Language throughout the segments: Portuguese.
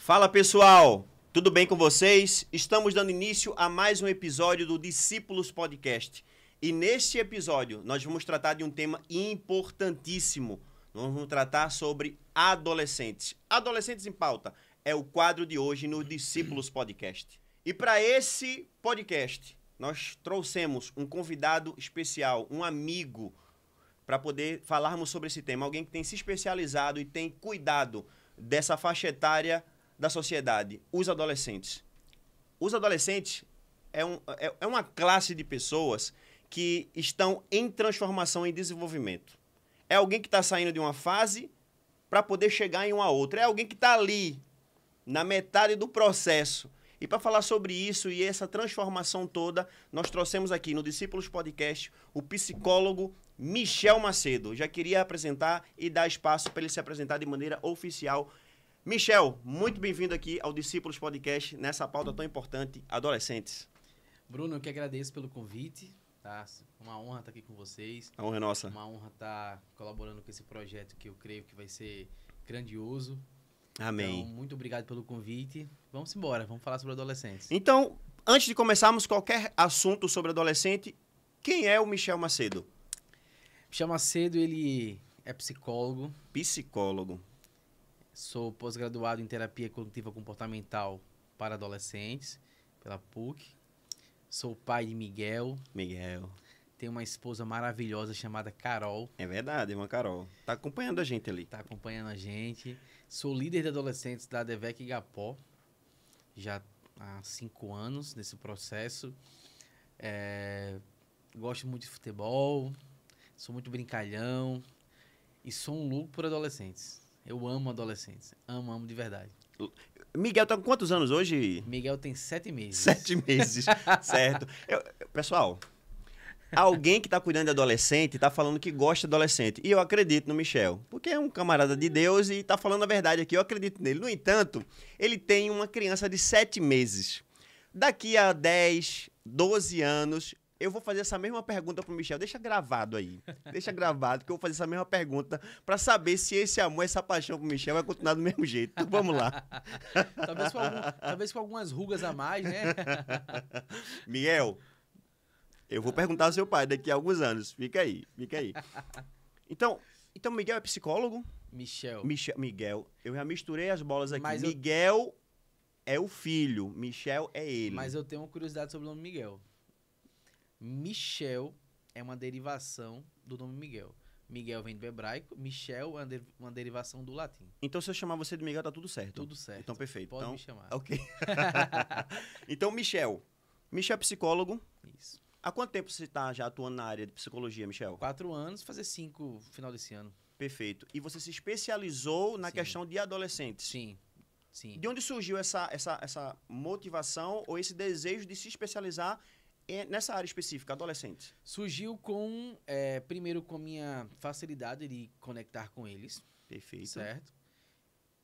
Fala pessoal, tudo bem com vocês? Estamos dando início a mais um episódio do Discípulos Podcast. E neste episódio nós vamos tratar de um tema importantíssimo. Nós vamos tratar sobre adolescentes. Adolescentes em Pauta é o quadro de hoje no Discípulos Podcast. E para esse podcast nós trouxemos um convidado especial, um amigo, para poder falarmos sobre esse tema. Alguém que tem se especializado e tem cuidado dessa faixa etária da sociedade, os adolescentes. Os adolescentes é uma classe de pessoas que estão em transformação, em desenvolvimento. É alguém que está saindo de uma fase para poder chegar em uma outra. É alguém que está ali, na metade do processo. E para falar sobre isso e essa transformação toda, nós trouxemos aqui no Discípulos Podcast o psicólogo Michel Macedo. Já queria apresentar e dar espaço para ele se apresentar de maneira oficial. Michel, muito bem-vindo aqui ao Discípulos Podcast, nessa pauta tão importante, adolescentes. Bruno, eu que agradeço pelo convite, tá? Uma honra estar aqui com vocês. A honra é nossa. Uma honra estar colaborando com esse projeto que eu creio que vai ser grandioso. Amém. Então, muito obrigado pelo convite. Vamos embora, vamos falar sobre adolescentes. Então, antes de começarmos qualquer assunto sobre adolescente, quem é o Michel Macedo? Michel Macedo, ele é psicólogo. Psicólogo. Sou pós-graduado em terapia cognitiva comportamental para adolescentes, pela PUC. Sou pai de Miguel. Tenho uma esposa maravilhosa chamada Carol. É verdade, irmã Carol. Tá acompanhando a gente ali. Tá acompanhando a gente. Sou líder de adolescentes da ADVEC Igapó. Já há 5 anos nesse processo. Gosto muito de futebol. Sou muito brincalhão. E sou um louco por adolescentes. Eu amo adolescentes. Amo de verdade. Miguel tá com quantos anos hoje? Miguel tem 7 meses. 7 meses, certo. Pessoal, alguém que tá cuidando de adolescente tá falando que gosta de adolescente. E eu acredito no Michel, porque é um camarada de Deus e tá falando a verdade aqui. Eu acredito nele. No entanto, ele tem uma criança de 7 meses. Daqui a 10, 12 anos... eu vou fazer essa mesma pergunta pro Michel. Deixa gravado aí. Deixa gravado que eu vou fazer essa mesma pergunta para saber se esse amor, essa paixão pro Michel vai continuar do mesmo jeito. Então, vamos lá. talvez com algumas rugas a mais, né? Miguel, eu vou perguntar ao seu pai daqui a alguns anos. Fica aí. Então Miguel é psicólogo? Miguel. Eu já misturei as bolas aqui. Miguel é o filho. Michel é ele. Mas eu tenho uma curiosidade sobre o nome Miguel. Michel é uma derivação do nome Miguel. Miguel vem do hebraico, Michel é uma derivação do latim. Então, se eu chamar você de Miguel, tá tudo certo? Tudo certo. Então, perfeito. Pode me chamar. Ok. Então, Michel é psicólogo. Isso. Há quanto tempo você está já atuando na área de psicologia, Michel? 4 anos, fazer 5 no final desse ano. Perfeito. E você se especializou na questão de adolescentes? Sim. De onde surgiu essa motivação ou esse desejo de se especializar nessa área específica, adolescentes? Surgiu primeiro com a minha facilidade de conectar com eles. Perfeito. Certo.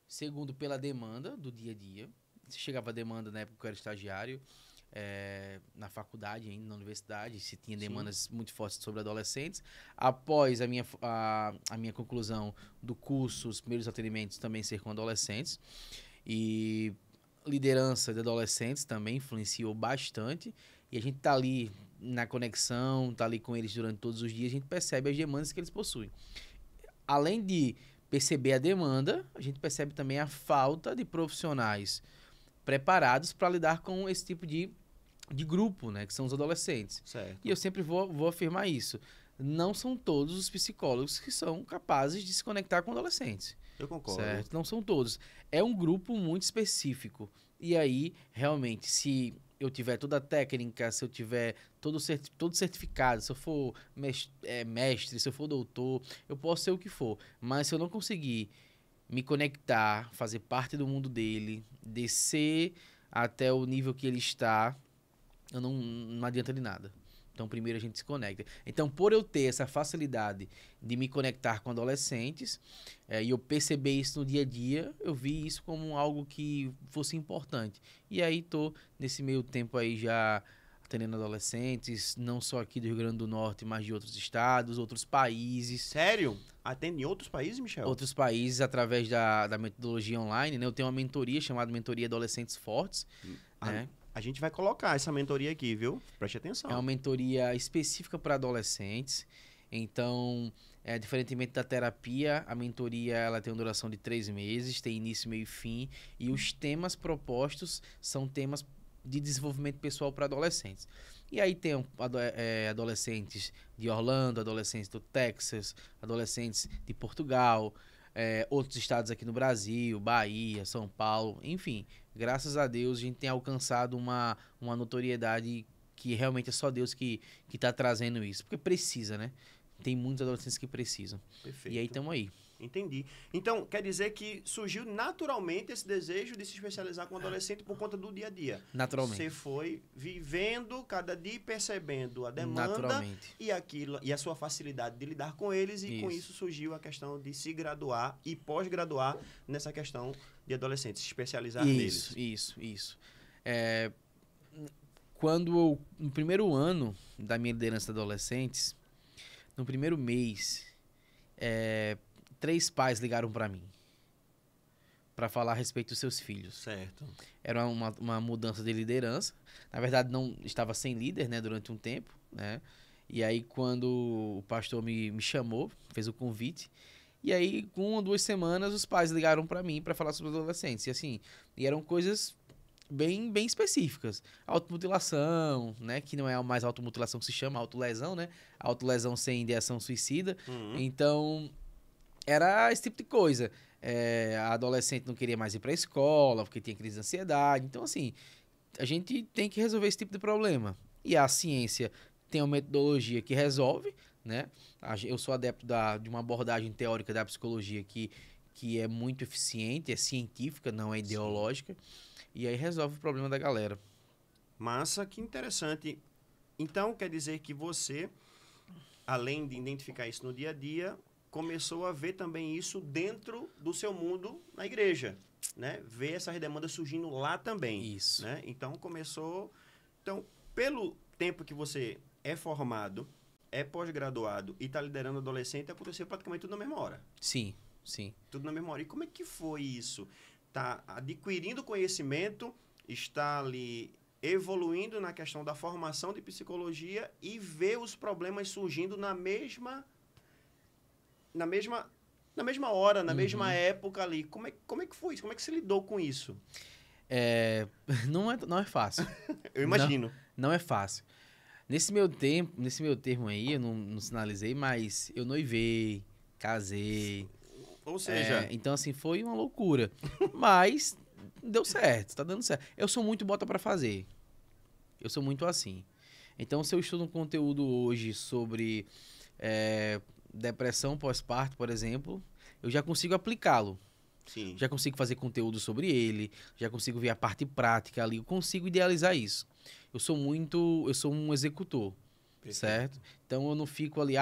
Segundo, pela demanda do dia a dia. Chegava a demanda na época que eu era estagiário, na faculdade ainda, na universidade, se tinha demandas muito fortes sobre adolescentes. Após a minha conclusão do curso, os primeiros atendimentos também ser com adolescentes. E liderança de adolescentes também influenciou bastante. E a gente tá ali na conexão, tá ali com eles durante todos os dias, a gente percebe as demandas que eles possuem. Além de perceber a demanda, a gente percebe também a falta de profissionais preparados para lidar com esse tipo de grupo, né, que são os adolescentes. Certo. E eu sempre vou afirmar isso. Não são todos os psicólogos que são capazes de se conectar com adolescentes. Eu concordo. Certo? Não são todos. É um grupo muito específico. E aí, realmente, se eu tiver toda a técnica, se eu tiver todo certificado, se eu for mestre, se eu for doutor, eu posso ser o que for. Mas se eu não conseguir me conectar, fazer parte do mundo dele, descer até o nível que ele está, eu não adianta de nada. Então, primeiro a gente se conecta. Então, por eu ter essa facilidade de me conectar com adolescentes, e eu perceber isso no dia a dia, eu vi isso como algo que fosse importante. E aí, tô nesse meio tempo aí já atendendo adolescentes, não só aqui do Rio Grande do Norte, mas de outros estados, outros países. Sério? Atende em outros países, Michel? Outros países através da metodologia online, né? Eu tenho uma mentoria chamada Mentoria Adolescentes Fortes, né? A gente vai colocar essa mentoria aqui, viu? Preste atenção. É uma mentoria específica para adolescentes. Então, diferentemente da terapia, a mentoria ela tem uma duração de 3 meses, tem início, meio e fim. E os temas propostos são temas de desenvolvimento pessoal para adolescentes. E aí tem adolescentes de Orlando, adolescentes do Texas, adolescentes de Portugal, outros estados aqui no Brasil, Bahia, São Paulo, enfim. Graças a Deus a gente tem alcançado uma notoriedade que realmente é só Deus que está trazendo isso. Porque precisa, né? Tem muitos adolescentes que precisam. Perfeito. E aí estamos aí. Entendi. Então, quer dizer que surgiu naturalmente esse desejo de se especializar com adolescente por conta do dia a dia. Naturalmente. Você foi vivendo cada dia e percebendo a demanda e aquilo e a sua facilidade de lidar com eles e com isso surgiu a questão de se graduar e pós-graduar nessa questão de adolescentes, se especializar neles. Isso. No primeiro ano da minha liderança de adolescentes, no primeiro mês, 3 pais ligaram para mim para falar a respeito dos seus filhos. Certo. Era uma mudança de liderança. Na verdade, não estava sem líder, né, durante um tempo, né? E aí, quando o pastor me chamou, fez o convite, e aí, com 1 ou 2 semanas, os pais ligaram para mim para falar sobre os adolescentes. E assim, eram coisas bem específicas. Automutilação, né? Que não é mais automutilação que se chama, autolesão, né? Autolesão sem ideação suicida. Então, era esse tipo de coisa. A adolescente não queria mais ir para a escola, porque tinha crise de ansiedade. Então, assim, a gente tem que resolver esse tipo de problema. E a ciência tem uma metodologia que resolve, né? Eu sou adepto de uma abordagem teórica da psicologia que é muito eficiente, é científica, não é ideológica. E aí resolve o problema da galera. Massa, que interessante. Então, quer dizer que você, além de identificar isso no dia a dia, começou a ver também isso dentro do seu mundo na igreja, né? Ver essas demandas surgindo lá também. Isso. Né? Então, Então, pelo tempo que você é formado, é pós-graduado e está liderando adolescente, aconteceu praticamente tudo na mesma hora. Sim. Tudo na mesma hora. E como é que foi isso? Está adquirindo conhecimento, está ali evoluindo na questão da formação de psicologia e ver os problemas surgindo na mesma hora, na mesma época ali. Como é que foi isso? Como é que você lidou com isso? Não é fácil. Eu imagino. Não é fácil. Nesse meu termo aí, eu não sinalizei, mas eu noivei, casei. Ou seja... Então, assim, foi uma loucura. Mas deu certo, tá dando certo. Eu sou muito bota pra fazer. Eu sou muito assim. Então, se eu estudo um conteúdo hoje sobre depressão pós-parto, por exemplo, eu já consigo aplicá-lo. Sim. Já consigo fazer conteúdo sobre ele, já consigo ver a parte prática ali, eu consigo idealizar isso. Eu sou um executor. Perfeito. Certo? Então eu não fico ali,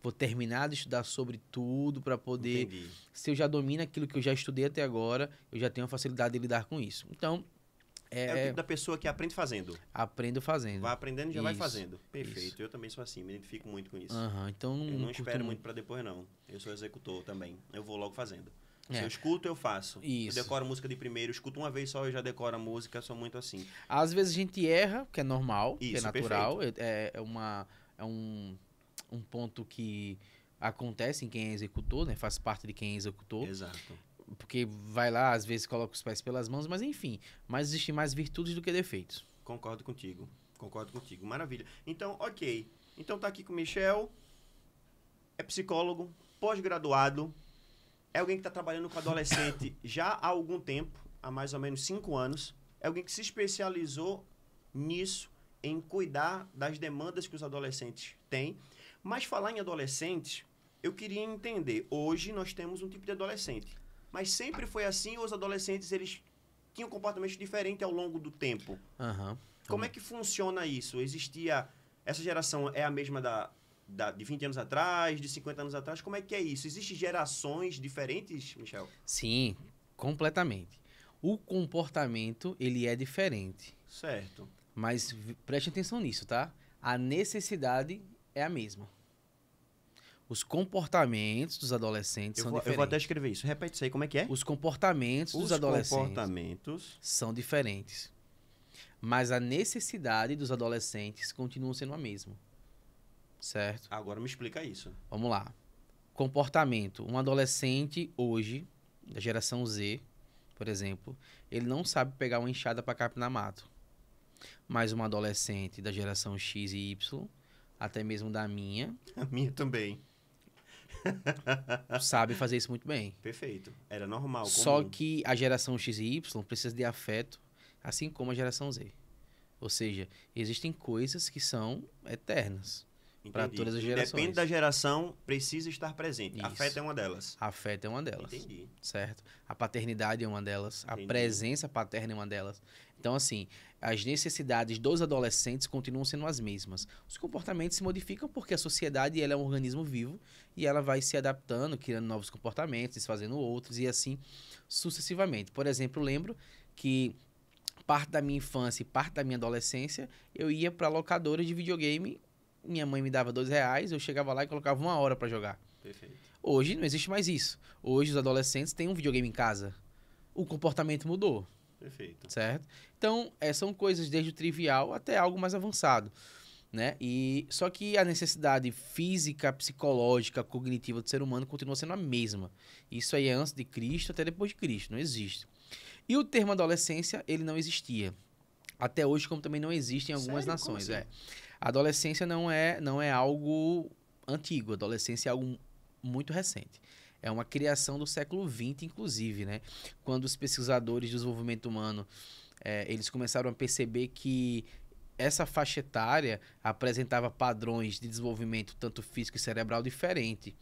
vou terminar de estudar sobre tudo para poder... Entendi. Se eu já domino aquilo que eu já estudei até agora, eu já tenho a facilidade de lidar com isso. Então... É o tipo da pessoa que aprende fazendo. Aprendo fazendo. Vai aprendendo e já vai fazendo. Perfeito. Isso. Eu também sou assim, me identifico muito com isso. Então eu não espero muito para depois, não. Eu sou executor também. Eu vou logo fazendo. Se eu escuto, eu faço. Isso. Eu decoro a música de primeiro. Escuto uma vez só, eu já decoro a música. Sou muito assim. Às vezes a gente erra, que é normal, isso, que é natural. É um ponto que acontece em quem é executor, né? Faz parte de quem é executor. Exato. Porque vai lá, às vezes coloca os pés pelas mãos, mas enfim. Mas existem mais virtudes do que defeitos. Concordo contigo. Maravilha. Então, ok. Então tá aqui com o Michel. É psicólogo, pós-graduado. É alguém que está trabalhando com adolescente já há algum tempo, há mais ou menos 5 anos. É alguém que se especializou nisso, em cuidar das demandas que os adolescentes têm. Mas falar em adolescentes, eu queria entender. Hoje nós temos um tipo de adolescente. Mas sempre foi assim ou os adolescentes eles tinham comportamentos diferentes ao longo do tempo? Como é que funciona isso? Essa geração é a mesma de 20 anos atrás, de 50 anos atrás? Como é que é isso? Existem gerações diferentes, Michel? Sim, completamente. O comportamento, ele é diferente. Certo. Mas preste atenção nisso, tá? A necessidade é a mesma. Os comportamentos dos adolescentes são diferentes. Eu vou até escrever isso. Repete isso aí, como é que é? Os comportamentos dos adolescentes são diferentes. Mas a necessidade dos adolescentes continua sendo a mesma. Certo? Agora me explica isso. Vamos lá. Comportamento. Um adolescente hoje, da geração Z, por exemplo, ele não sabe pegar uma enxada para capinar mato. Mas um adolescente da geração X e Y, até mesmo da minha... A minha também. sabe fazer isso muito bem. Perfeito. Era normal. Só comum. que a geração X e Y precisa de afeto, assim como a geração Z. Ou seja, existem coisas que são eternas para todas as gerações. Depende da geração, precisa estar presente. Isso. Afeto é uma delas. Afeto é uma delas. Entendi. Certo? A paternidade é uma delas. Entendi. A presença paterna é uma delas. Então, assim, as necessidades dos adolescentes continuam sendo as mesmas. Os comportamentos se modificam porque a sociedade ela é um organismo vivo e ela vai se adaptando, criando novos comportamentos, desfazendo outros e assim sucessivamente. Por exemplo, eu lembro que parte da minha infância e parte da minha adolescência, eu ia para locadora de videogame, minha mãe me dava R$2, eu chegava lá e colocava 1 hora para jogar. Perfeito. Hoje não existe mais isso. Hoje os adolescentes têm um videogame em casa. O comportamento mudou. Perfeito. Certo? Então, são coisas desde o trivial até algo mais avançado, né? Só que a necessidade física, psicológica, cognitiva do ser humano continua sendo a mesma. Isso aí é antes de Cristo até depois de Cristo, não existe. E o termo adolescência, ele não existia. Até hoje, como também não existe em algumas nações. Como assim? A adolescência não é algo antigo, a adolescência é algo muito recente. É uma criação do século XX, inclusive, né? Quando os pesquisadores de desenvolvimento humano, eles começaram a perceber que essa faixa etária apresentava padrões de desenvolvimento tanto físico e cerebral diferente,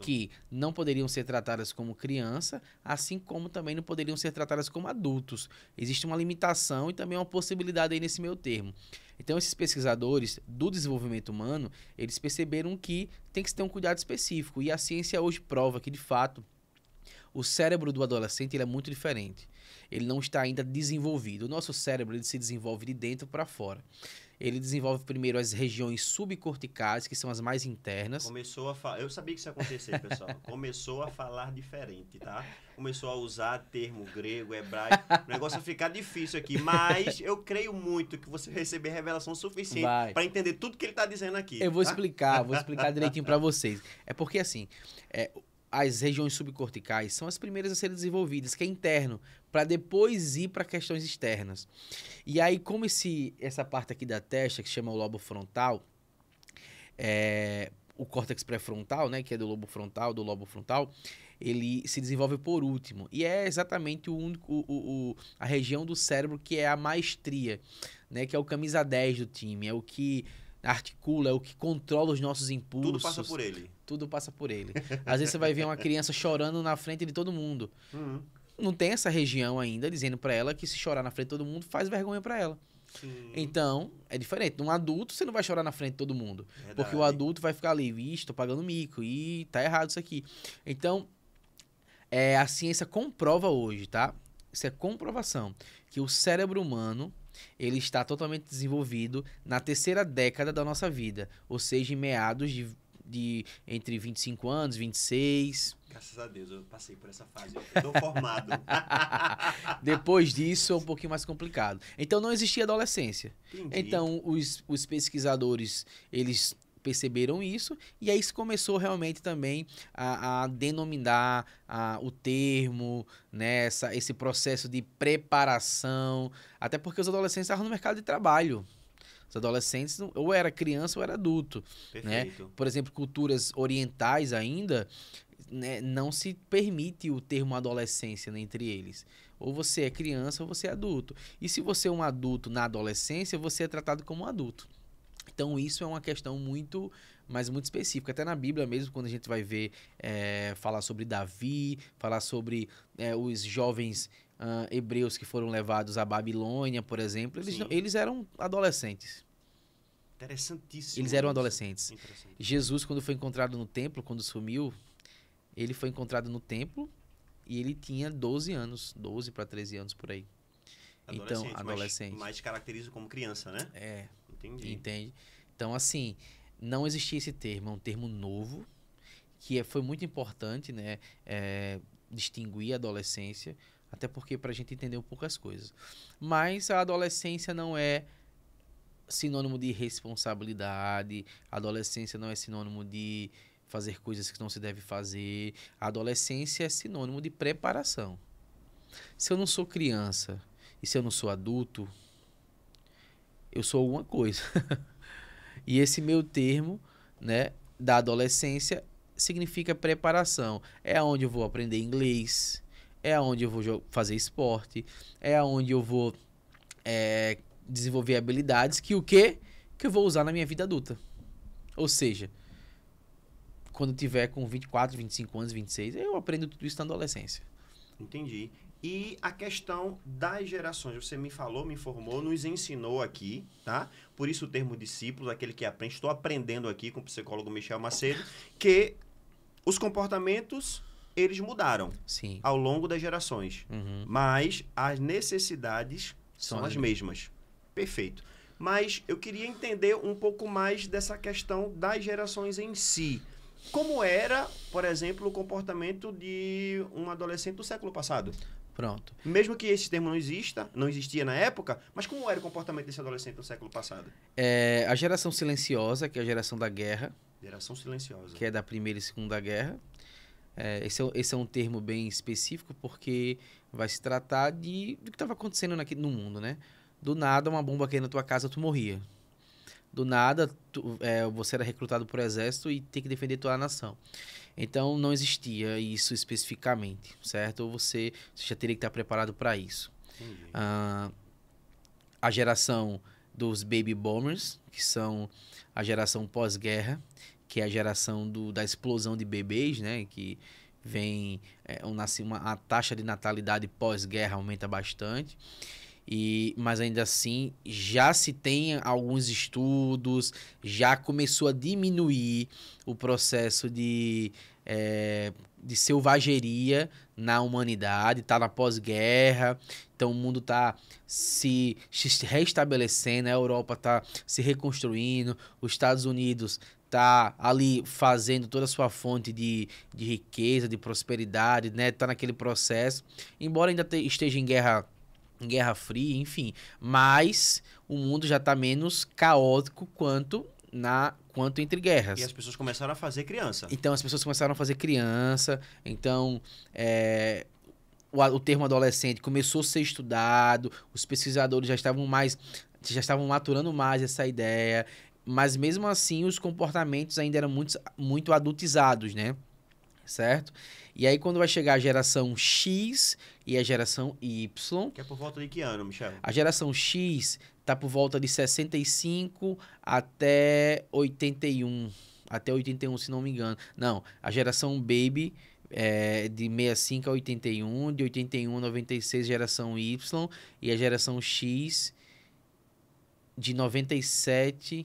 que não poderiam ser tratadas como criança, assim como também não poderiam ser tratadas como adultos. Existe uma limitação e também uma possibilidade aí nesse meio termo. Então, esses pesquisadores do desenvolvimento humano, eles perceberam que tem que se ter um cuidado específico. E a ciência hoje prova que, de fato, o cérebro do adolescente ele é muito diferente. Ele não está ainda desenvolvido. O nosso cérebro ele se desenvolve de dentro para fora. Ele desenvolve primeiro as regiões subcorticais, que são as mais internas. Começou a falar... Eu sabia que isso ia acontecer, pessoal. Começou a falar diferente, tá? Começou a usar termo grego, hebraico. O negócio vai ficar difícil aqui. Mas eu creio muito que você vai receber revelação suficiente para entender tudo que ele está dizendo aqui. Eu vou explicar direitinho para vocês. É porque, assim... as regiões subcorticais são as primeiras a serem desenvolvidas, que é interno, para depois ir para questões externas. E aí, como essa parte aqui da testa, que se chama o lobo frontal, o córtex pré-frontal, né, que é do lobo frontal, ele se desenvolve por último. E é exatamente a região do cérebro que é a maestria, né, que é o camisa 10 do time, é o que articula, é o que controla os nossos impulsos. Tudo passa por ele. Tudo passa por ele. Às vezes você vai ver uma criança chorando na frente de todo mundo. Não tem essa região ainda dizendo pra ela que se chorar na frente de todo mundo faz vergonha pra ela. Sim. Então, é diferente. Um adulto, você não vai chorar na frente de todo mundo. Verdade. Porque o adulto vai ficar ali, vixe, tô pagando mico e tá errado isso aqui. Então, a ciência comprova hoje, tá? Isso é comprovação. Que o cérebro humano, ele está totalmente desenvolvido na terceira década da nossa vida. Ou seja, em meados de entre 25 anos, 26. Graças a Deus, eu passei por essa fase. Eu tô formado. Depois disso, é um pouquinho mais complicado. Então, não existia adolescência. Entendi. Então, os pesquisadores, eles perceberam isso, e aí isso começou realmente também a denominar o termo, né, esse processo de preparação, até porque os adolescentes estavam no mercado de trabalho. Os adolescentes ou era criança ou era adulto. Perfeito. Né? Por exemplo, culturas orientais ainda, né, não se permite o termo adolescência, né, entre eles. Ou você é criança ou você é adulto. E se você é um adulto na adolescência, você é tratado como um adulto. Então, isso é uma questão muito específica. Até na Bíblia mesmo, quando a gente vai ver, falar sobre Davi, falar sobre os jovens hebreus que foram levados à Babilônia, por exemplo, eles eram adolescentes. Interessantíssimo. Eles eram adolescentes. Jesus, quando foi encontrado no templo, quando sumiu, ele foi encontrado no templo e ele tinha 12 anos, 12 para 13 anos por aí. Adolescente, Então, adolescente. Mas caracteriza como criança, né? É, Entendi. entende? Então, assim, não existia esse termo, é um termo novo, foi muito importante, né? Distinguir a adolescência, até porque para a gente entender um pouco as coisas. Mas a adolescência não é sinônimo de responsabilidade, a adolescência não é sinônimo de fazer coisas que não se deve fazer. A adolescência é sinônimo de preparação. Se eu não sou criança e se eu não sou adulto, eu sou alguma coisa. E esse meu termo, né, da adolescência significa preparação. É onde eu vou aprender inglês, é onde eu vou fazer esporte, é onde eu vou desenvolver habilidades que o quê? Que eu vou usar na minha vida adulta. Ou seja, quando eu tiver com 24, 25 anos, 26, eu aprendo tudo isso na adolescência. Entendi. E a questão das gerações, você me falou, me informou, nos ensinou aqui, tá? Por isso o termo discípulos, aquele que aprende, estou aprendendo aqui com o psicólogo Michel Macedo, que os comportamentos, eles mudaram. Sim. Ao longo das gerações. Uhum. Mas as necessidades são as mesmas. Perfeito. Mas eu queria entender um pouco mais dessa questão das gerações em si. Como era, por exemplo, o comportamento de um adolescente do século passado? Pronto. Mesmo que esse termo não existia na época, mas como era o comportamento desse adolescente do século passado? A geração silenciosa, que é a geração da guerra. Geração silenciosa. Que é da Primeira e Segunda Guerra. Esse é um termo bem específico porque vai se tratar do que estava acontecendo no mundo, né? Do nada, uma bomba caía na tua casa, tu morria. Do nada, você era recrutado por exército e tem que defender tua nação. Então, não existia isso especificamente, certo? Ou você já teria que estar preparado para isso. A geração dos baby boomers, que são a geração pós-guerra, que é a geração da explosão de bebês, né? Que vem a taxa de natalidade pós-guerra aumenta bastante. Mas ainda assim, já se tem alguns estudos, já começou a diminuir o processo de selvageria na humanidade, está na pós-guerra, então o mundo está se restabelecendo, a Europa está se reconstruindo, os Estados Unidos tá ali fazendo toda a sua fonte de riqueza, de prosperidade, né? Tá naquele processo, embora ainda esteja em guerra fria, enfim, mas o mundo já está menos caótico quanto entre guerras. E as pessoas começaram a fazer criança. Então, as pessoas começaram a fazer criança, então o termo adolescente começou a ser estudado, os pesquisadores já estavam maturando mais essa ideia, mas mesmo assim os comportamentos ainda eram muito adultizados, né? Certo? E aí quando vai chegar a geração X e a geração Y... Que é por volta de que ano, Michel? A geração X tá por volta de 65 até 81. Até 81, se não me engano. Não, a geração Baby de 65 a 81, de 81 a 96, geração Y, e a geração X de 97...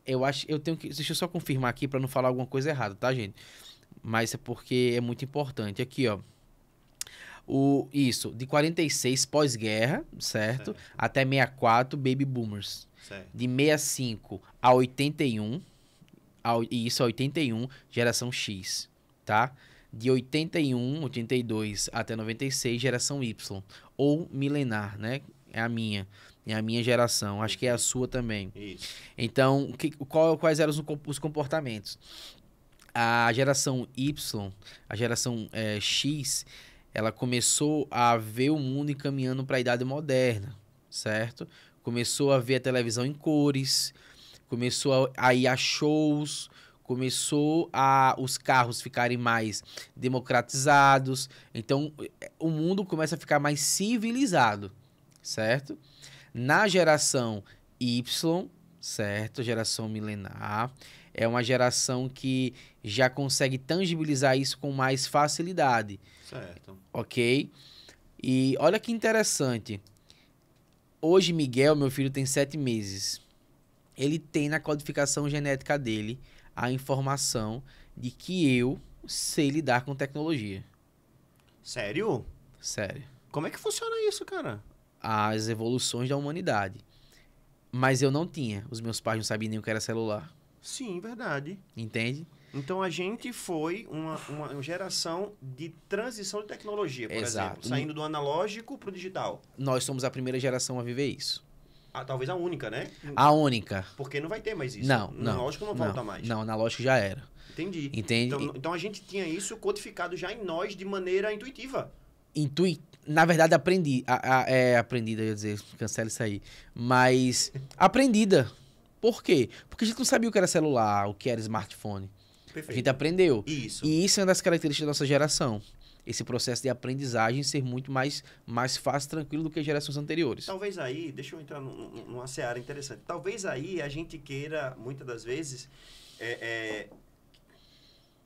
Deixa eu só confirmar aqui para não falar alguma coisa errada, tá, gente? Mas é porque é muito importante. Aqui, ó. Isso, de 46 pós-guerra, certo? Até 64, baby boomers. Certo. De 65 a 81, isso a 81, geração X, tá? De 81, 82 até 96, geração Y. Ou milenar, né? É a minha geração. Acho que é a sua também. Isso. Então, quais eram os comportamentos? A geração Y, a geração X, ela começou a ver o mundo encaminhando para a idade moderna, certo? Começou a ver a televisão em cores, começou a ir a shows, começou os carros ficarem mais democratizados. Então, o mundo começa a ficar mais civilizado, certo? Na geração Y, certo? Geração milenar, é uma geração que já consegue tangibilizar isso com mais facilidade. Certo. Ok? E olha que interessante. Hoje, Miguel, meu filho, tem 7 meses. Ele tem na codificação genética dele a informação de que eu sei lidar com tecnologia. Sério? Sério. Como é que funciona isso, cara? as evoluções da humanidade. Mas eu não tinha. Os meus pais não sabiam nem o que era celular. Sim, verdade. Entende? Então a gente foi uma geração de transição de tecnologia, por Exato. exemplo. Saindo do analógico para o digital. Nós somos a primeira geração a viver isso. Talvez a única, né? A única. Porque não vai ter mais isso. Não, O não. analógico não volta mais. Não, analógico já era. Entendi. Entende? Então a gente tinha isso codificado já em nós de maneira intuitiva. Na verdade, aprendida, eu ia dizer, cancela isso aí. Mas aprendida. Por quê? Porque a gente não sabia o que era celular, o que era smartphone. Perfeito. A gente aprendeu. Isso. E isso é uma das características da nossa geração. Esse processo de aprendizagem ser muito mais fácil, tranquilo do que gerações anteriores. Talvez aí, deixa eu entrar numa seara interessante. Talvez aí a gente queira, muitas das vezes,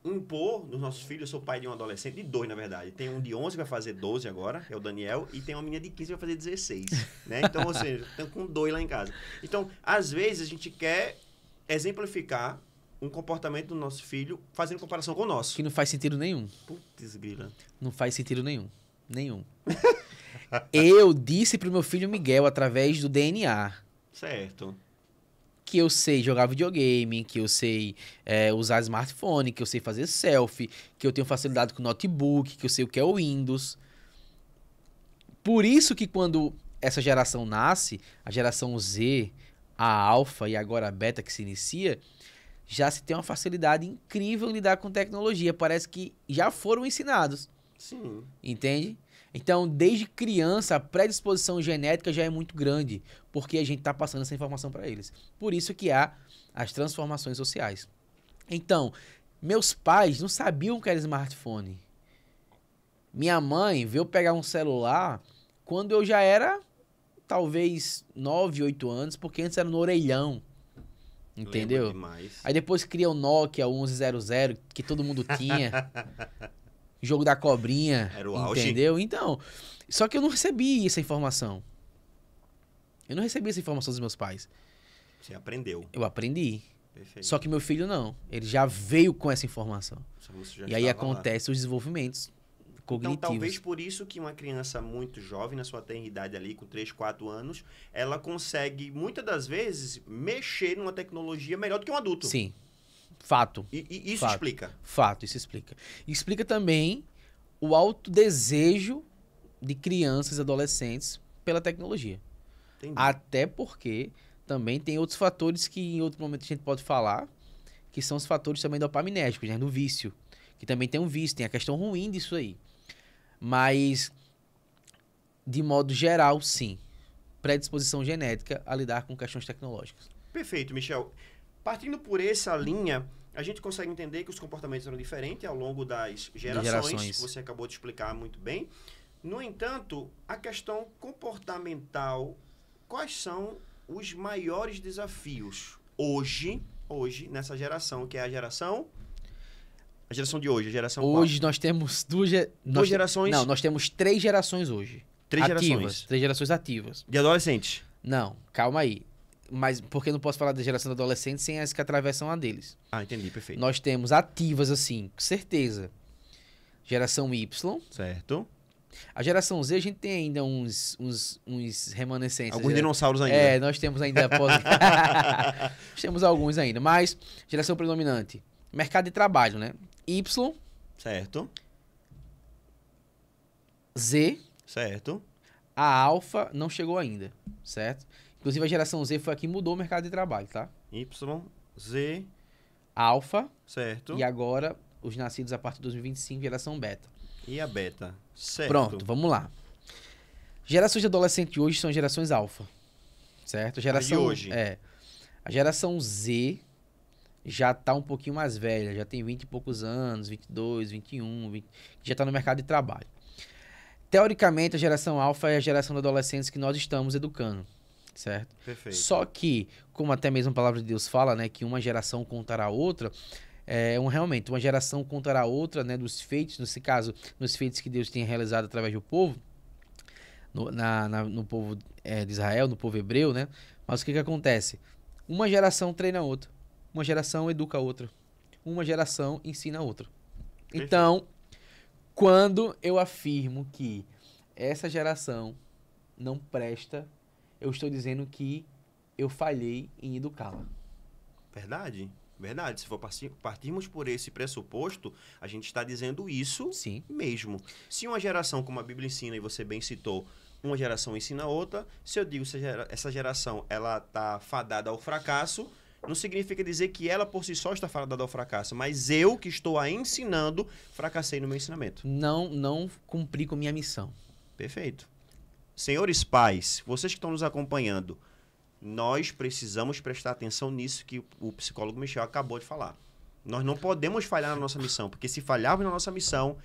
impor nos nossos filhos. Eu sou pai de um adolescente, de 2, na verdade. Tem um de 11 que vai fazer 12 agora, é o Daniel, e tem uma menina de 15 que vai fazer 16, né? Então, ou seja, estão com 2 lá em casa. Então, às vezes, a gente quer exemplificar um comportamento do nosso filho fazendo comparação com o nosso. Que não faz sentido nenhum. Putz, grila. Não faz sentido nenhum. Nenhum. Eu disse pro meu filho Miguel, através do DNA, Certo. que eu sei jogar videogame, que eu sei usar smartphone, que eu sei fazer selfie, que eu tenho facilidade com notebook, que eu sei o que é o Windows. Por isso que quando essa geração nasce, a geração Z, a Alpha e agora a Beta que se inicia, já se tem uma facilidade incrível em lidar com tecnologia. Parece que já foram ensinados. Sim. Entende? Então, desde criança, a predisposição genética já é muito grande, porque a gente está passando essa informação para eles. Por isso que há as transformações sociais. Então, meus pais não sabiam o que era smartphone. Minha mãe veio pegar um celular quando eu já era, talvez, 9, 8 anos, porque antes era no orelhão. Entendeu? Aí depois cria o Nokia 1100, que todo mundo tinha. Jogo da cobrinha. Era o auge. Entendeu? Então, só que eu não recebi essa informação. Eu não recebi essa informação dos meus pais. Você aprendeu. Eu aprendi. Perfeito. Só que meu filho não. Ele já veio com essa informação. Já e aí acontece os desenvolvimentos cognitivos. Então, talvez por isso que uma criança muito jovem, na sua tenridade ali, com 3, 4 anos, ela consegue, muitas das vezes, mexer numa tecnologia melhor do que um adulto. Sim. Fato. E isso Fato. explica. Fato, isso explica. Explica também o alto desejo de crianças e adolescentes pela tecnologia. Entendi. Até porque também tem outros fatores que em outro momento a gente pode falar, que são os fatores também dopaminérgicos, né? Do vício. Que também tem um vício, tem a questão ruim disso aí. Mas, de modo geral, sim. Predisposição genética a lidar com questões tecnológicas. Perfeito, Michel. Partindo por essa linha, a gente consegue entender que os comportamentos eram diferentes ao longo das gerações. Você acabou de explicar muito bem. No entanto, a questão comportamental, quais são os maiores desafios hoje, nessa geração, que é a geração de hoje, a geração Hoje qual? nós temos duas gerações? Não, nós temos 3 gerações hoje. 3 ativas, gerações? 3 gerações ativas. De adolescentes? Não, calma aí. Mas porque eu não posso falar da geração de adolescentes sem as que atravessam a deles. Ah, entendi, perfeito. Nós temos ativas, assim, com certeza. Geração Y. Certo. A geração Z, a gente tem ainda uns remanescentes. Alguns dinossauros ainda. É, nós temos ainda... nós temos alguns ainda. Mas, geração predominante. Mercado de trabalho, né? Y. Certo. Z. Certo. A alfa não chegou ainda, certo? Inclusive, a geração Z foi a que mudou o mercado de trabalho, tá? Y, Z. Alfa. Certo. E agora, os nascidos a partir de 2025, geração beta. E a beta. Certo. Pronto, vamos lá. Gerações de adolescente hoje são gerações alfa, certo? A geração de hoje. A geração Z já tá um pouquinho mais velha, já tem 20 e poucos anos, 22, 21, 20, já tá no mercado de trabalho. Teoricamente, a geração alfa é a geração de adolescentes que nós estamos educando, certo? Perfeito. Só que, como até mesmo a palavra de Deus fala, né, que uma geração contará a outra, realmente, uma geração contará a outra, né, dos feitos, nesse caso, nos feitos que Deus tem realizado através do povo, no povo de Israel, no povo hebreu, né? Mas o que acontece? Uma geração treina a outra, uma geração educa a outra, uma geração ensina a outra. Perfeito. Então, quando eu afirmo que essa geração não presta, eu estou dizendo que eu falhei em educá-la. Verdade. Verdade. Se for partirmos por esse pressuposto, a gente está dizendo isso Sim. mesmo. Se uma geração, como a Bíblia ensina, e você bem citou, uma geração ensina a outra, se eu digo que essa geração ela está fadada ao fracasso, não significa dizer que ela por si só está fadada ao fracasso, mas eu que estou a ensinando, fracassei no meu ensinamento. Não cumpri com minha missão. Perfeito. Senhores pais, vocês que estão nos acompanhando, nós precisamos prestar atenção nisso que o psicólogo Michel acabou de falar. Nós não podemos falhar na nossa missão, porque se falharmos na nossa missão,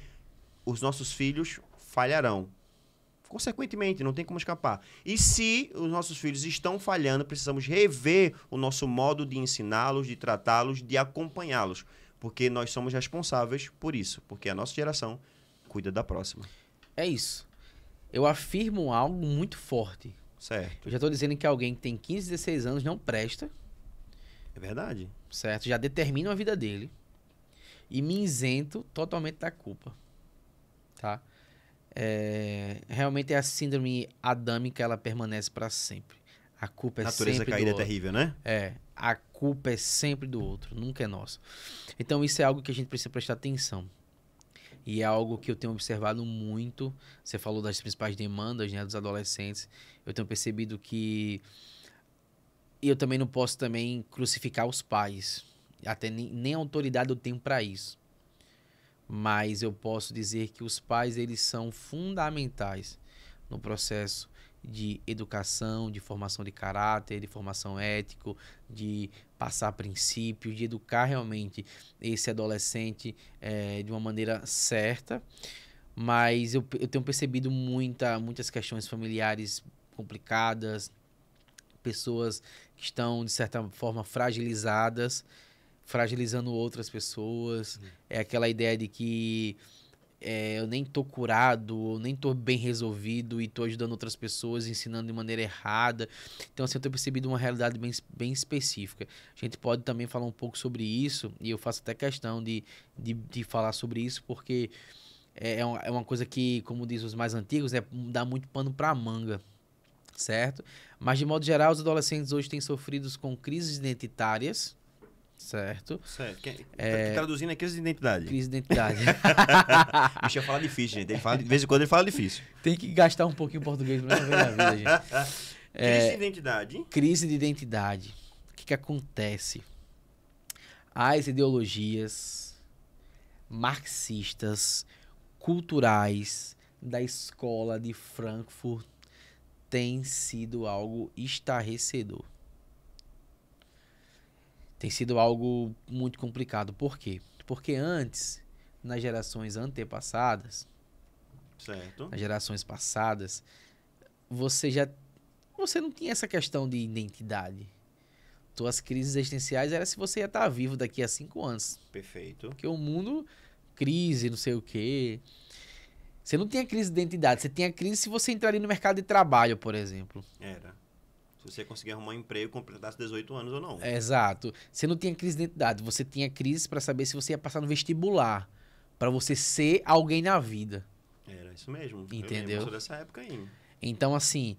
os nossos filhos falharão. Consequentemente, não tem como escapar. E se os nossos filhos estão falhando, precisamos rever o nosso modo de ensiná-los, de tratá-los, de acompanhá-los. Porque nós somos responsáveis por isso. Porque a nossa geração cuida da próxima. É isso. Eu afirmo algo muito forte. Certo. Eu já estou dizendo que alguém que tem 15, 16 anos não presta. É verdade. Certo? Já determino a vida dele. E me isento totalmente da culpa. Tá? Realmente é a síndrome adâmica, ela permanece para sempre. A culpa é Natureza sempre caída do é terrível, né? a culpa é sempre do outro, nunca é nossa. Então isso é algo que a gente precisa prestar atenção. E é algo que eu tenho observado muito. Você falou das principais demandas, né, dos adolescentes. Eu tenho percebido que eu também não posso também crucificar os pais. Até nem autoridade eu tenho para isso. Mas eu posso dizer que os pais, eles são fundamentais no processo de educação, de formação de caráter, de formação ético, de passar princípios, de educar realmente esse adolescente de uma maneira certa. Mas eu tenho percebido muitas questões familiares complicadas, pessoas que estão, de certa forma, fragilizando outras pessoas. É aquela ideia de que eu nem tô curado, eu nem tô bem resolvido e tô ajudando outras pessoas, ensinando de maneira errada. Então, assim, eu tenho percebido uma realidade bem específica. A gente pode também falar um pouco sobre isso, e eu faço até questão de falar sobre isso, porque é uma coisa que, como diz os mais antigos, dá muito pano pra manga, certo? Mas, de modo geral, os adolescentes hoje têm sofrido com crises identitárias, certo? Traduzindo é crise de identidade. Crise de identidade. Michel fala difícil, gente. De vez em quando ele fala difícil. Tem que gastar um pouquinho português pra não ver na vida, gente. Crise de identidade. Crise de identidade. O que acontece? As ideologias marxistas, culturais da escola de Frankfurt têm sido algo estarrecedor. Tem sido algo muito complicado. Por quê? Porque antes, nas gerações antepassadas, certo, nas gerações passadas, você não tinha essa questão de identidade. Tuas crises existenciais era se você ia estar vivo daqui a 5 anos. Perfeito. Porque o mundo, crise, não sei o quê. Você não tinha crise de identidade, você tinha crise se você entraria no mercado de trabalho, por exemplo. Era. Se você conseguir arrumar um emprego, completasse 18 anos ou não. Exato. Você não tinha crise de identidade, você tinha crise para saber se você ia passar no vestibular, para você ser alguém na vida. Era isso mesmo. Entendeu? Eu sou dessa época aí. Então, assim,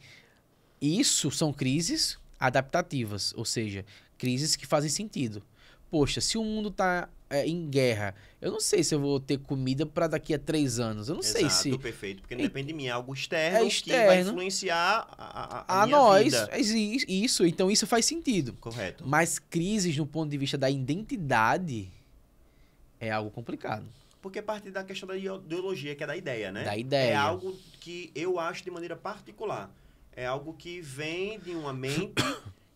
isso são crises adaptativas, ou seja, crises que fazem sentido. Poxa, se o mundo tá em guerra, eu não sei se eu vou ter comida para daqui a 3 anos. Eu não sei se... Exato, perfeito. Porque não depende de mim, é algo externo, que externo vai influenciar a minha nós. vida. Isso, então isso faz sentido. Correto. Mas crises no ponto de vista da identidade é algo complicado. Porque parte da questão da ideologia, que é da ideia, né? Da ideia. É algo que eu acho de maneira particular. É algo que vem de uma mente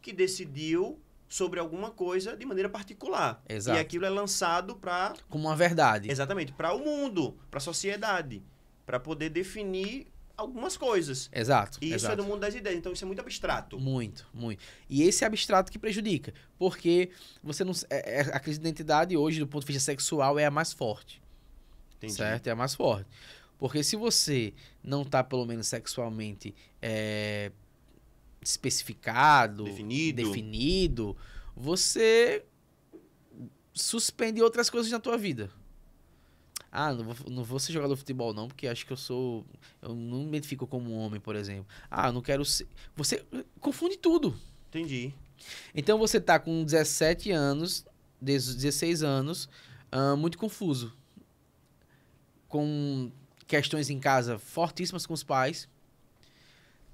que decidiu sobre alguma coisa de maneira particular. Exato. E aquilo é lançado para... Como uma verdade. Exatamente. Para o mundo, para a sociedade. Para poder definir algumas coisas. Exato. E isso exato. é do mundo das ideias. Então, isso é muito abstrato. Muito, muito. E esse abstrato que prejudica. Porque você não... a crise de identidade hoje, do ponto de vista sexual, é a mais forte. Entendi. Certo? É a mais forte. Porque se você não está, pelo menos sexualmente, especificado, definido, você suspende outras coisas na tua vida. Ah, não vou ser jogador de futebol não, porque acho que eu não me identifico como um homem, por exemplo. Ah, não quero ser... Você confunde tudo. Entendi. Então você tá com 17 anos, 16 anos, muito confuso. Com questões em casa fortíssimas com os pais.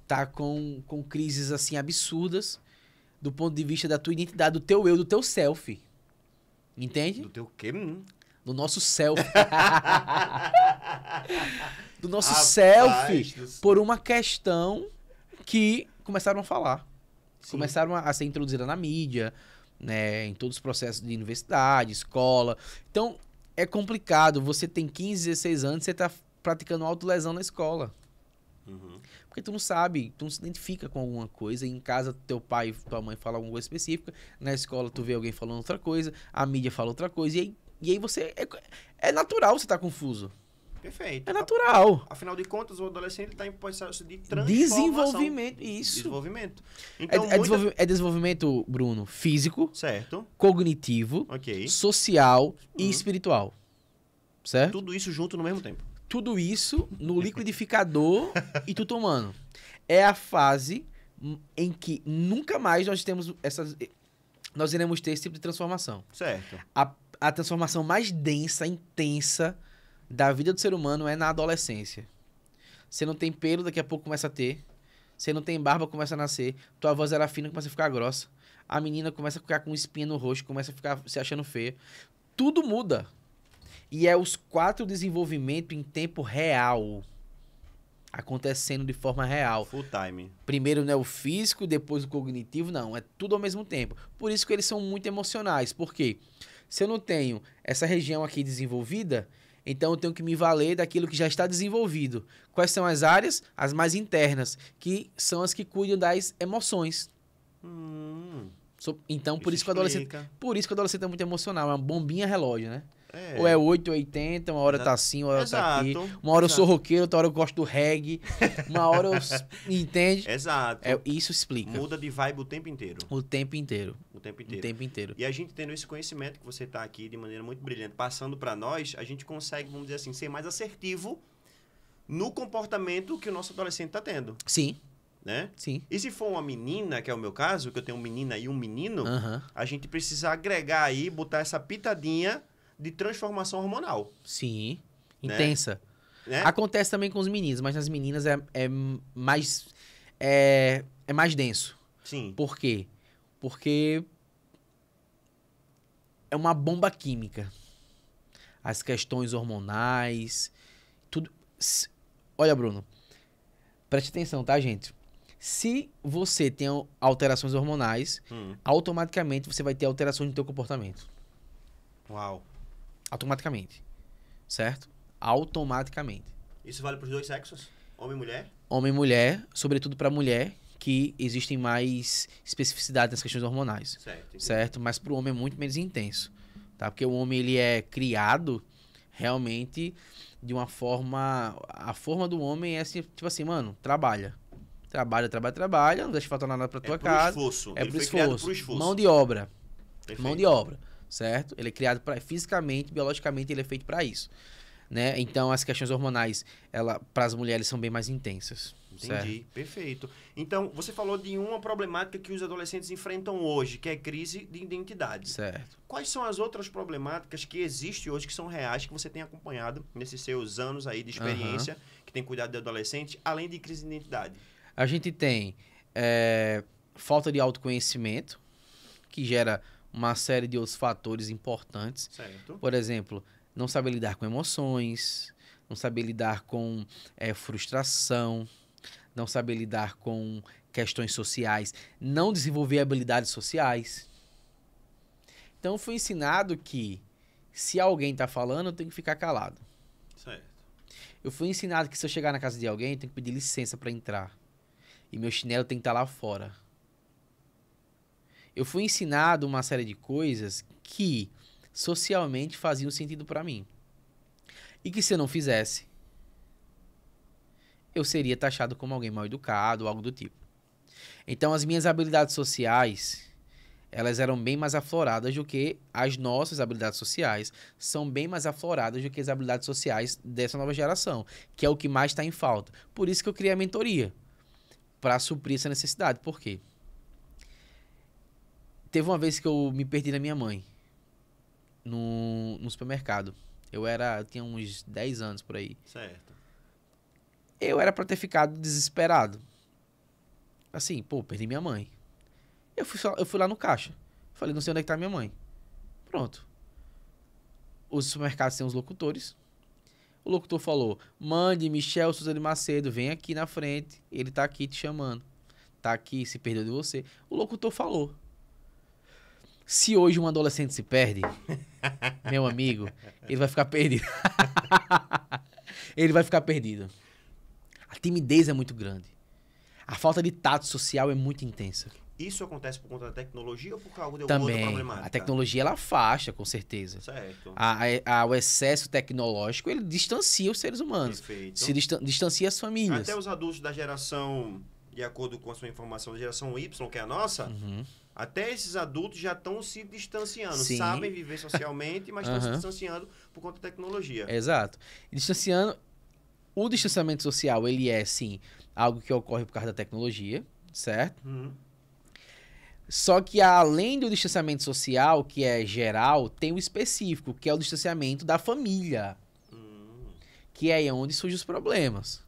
Tá com crises assim absurdas do ponto de vista da tua identidade, do teu eu, do teu self. Entende? Do teu quê? Do nosso self. Do nosso Rapaz self. do céu. Por uma questão que começaram a falar. Sim. Começaram a ser introduzida na mídia, né, em todos os processos de universidade, escola. Então, é complicado. Você tem 15, 16 anos, você tá praticando autolesão na escola. Uhum. Porque tu não sabe, tu não se identifica com alguma coisa. Em casa, teu pai, tua mãe fala alguma coisa específica. Na escola, tu vê alguém falando outra coisa. A mídia fala outra coisa. E aí você... É natural você estar confuso. Perfeito. É natural. Afinal de contas, o adolescente está em processo de transformação. Desenvolvimento, isso. Desenvolvimento. Então, É desenvolvimento, Bruno, físico, Certo. cognitivo, Ok. social e espiritual. Certo? Tudo isso junto no mesmo tempo. Tudo isso no liquidificador e tu tomando. É a fase em que nunca mais nós iremos ter esse tipo de transformação. Certo. A transformação mais densa, intensa da vida do ser humano é na adolescência. Você não tem pelo, daqui a pouco começa a ter. Você não tem barba, começa a nascer. Tua voz era fina, começa a ficar grossa. A menina começa a ficar com espinha no rosto, começa a ficar se achando feia. Tudo muda. E é os 4 desenvolvimentos em tempo real. Acontecendo de forma real. Full time. Primeiro, né, o físico, depois o cognitivo. Não, é tudo ao mesmo tempo. Por isso que eles são muito emocionais. Por quê? Se eu não tenho essa região aqui desenvolvida, então eu tenho que me valer daquilo que já está desenvolvido. Quais são as áreas? As mais internas, que são as que cuidam das emoções. Então, por isso que o adolescente é muito emocional. É uma bombinha relógio, né? É. Ou é 8 ou 80, uma hora tá assim, uma hora tá aqui. Uma hora eu sou roqueiro, outra hora eu gosto do reggae. Uma hora eu... Entende? Exato. Isso explica. Muda de vibe o tempo inteiro. O tempo inteiro. O tempo inteiro. O tempo inteiro. E a gente tendo esse conhecimento que você está aqui de maneira muito brilhante, passando para nós, a gente consegue, vamos dizer assim, ser mais assertivo no comportamento que o nosso adolescente está tendo. Sim. Né? Sim. E se for uma menina, que é o meu caso, que eu tenho uma menina e um menino, Aham. a gente precisa agregar aí, botar essa pitadinha de transformação hormonal. Sim. Né? Intensa. Né? Acontece também com os meninos, mas nas meninas é mais denso. Sim. Por quê? Porque é uma bomba química. As questões hormonais, tudo. Olha, Bruno, preste atenção, tá, gente? Se você tem alterações hormonais, automaticamente você vai ter alterações no teu comportamento. Uau. Automaticamente. Certo? Automaticamente. Isso vale para os dois sexos? Homem e mulher? Homem e mulher, sobretudo para mulher, que existem mais especificidade nas questões hormonais. Certo. Certo? Mas para o homem é muito menos intenso. Tá? Porque o homem ele é criado realmente de uma forma... A forma do homem é assim, tipo assim, mano, trabalha. Trabalha, não deixa faltar nada pra tua casa. Esforço. É Ele pro foi criado esforço. pro esforço. Mão de obra. Perfeito. Mão de obra, certo? Ele é criado fisicamente, biologicamente, ele é feito para isso, né? Então, as questões hormonais, para as mulheres, são bem mais intensas. Entendi, certo? Perfeito. Então, você falou de uma problemática que os adolescentes enfrentam hoje, que é crise de identidade. Certo. Quais são as outras problemáticas que existem hoje, que são reais, que você tem acompanhado nesses seus anos aí de experiência, que tem cuidado de adolescente, além de crise de identidade? A gente tem falta de autoconhecimento, que gera uma série de outros fatores importantes. Certo. Por exemplo, não saber lidar com emoções, não saber lidar com frustração, não saber lidar com questões sociais, não desenvolver habilidades sociais. Então, fui ensinado que se alguém está falando, eu tenho que ficar calado. Certo. Eu fui ensinado que se eu chegar na casa de alguém, eu tenho que pedir licença para entrar. E meu chinelo tem que estar lá fora. Eu fui ensinado uma série de coisas que socialmente faziam sentido para mim. E que se eu não fizesse, eu seria taxado como alguém mal educado ou algo do tipo. Então, as minhas habilidades sociais, elas eram bem mais afloradas do que as nossas habilidades sociais, são bem mais afloradas do que as habilidades sociais dessa nova geração, que é o que mais está em falta. Por isso que eu criei a mentoria, para suprir essa necessidade. Por quê? Teve uma vez que eu me perdi na minha mãe, no supermercado. Eu tinha uns 10 anos por aí. Certo. Eu era pra ter ficado desesperado. Assim, pô, perdi minha mãe. Eu fui lá no caixa. Falei, não sei onde é que tá minha mãe. Pronto. Os supermercados têm os locutores. O locutor falou, mande Michel Souza de Macedo, vem aqui na frente. Ele tá aqui te chamando. Tá aqui, se perdeu de você. O locutor falou. Se hoje um adolescente se perde, meu amigo, ele vai ficar perdido. Ele vai ficar perdido. A timidez é muito grande. A falta de tato social é muito intensa. Isso acontece por conta da tecnologia ou por causa de alguma outra Também, problemática? a tecnologia ela afasta, com certeza. Certo. O excesso tecnológico, ele distancia os seres humanos. Perfeito. Se distancia as famílias. Até os adultos da geração, de acordo com a sua informação, da geração Y, que é a nossa, Uhum. até esses adultos já estão se distanciando. Sim. Sabem viver socialmente, mas estão se Uhum. distanciando por conta da tecnologia. Exato. O distanciamento social, ele é, sim, algo que ocorre por causa da tecnologia, certo? Uhum. Só que além do distanciamento social, que é geral, tem o específico, que é o distanciamento da família, que é aí onde surgem os problemas.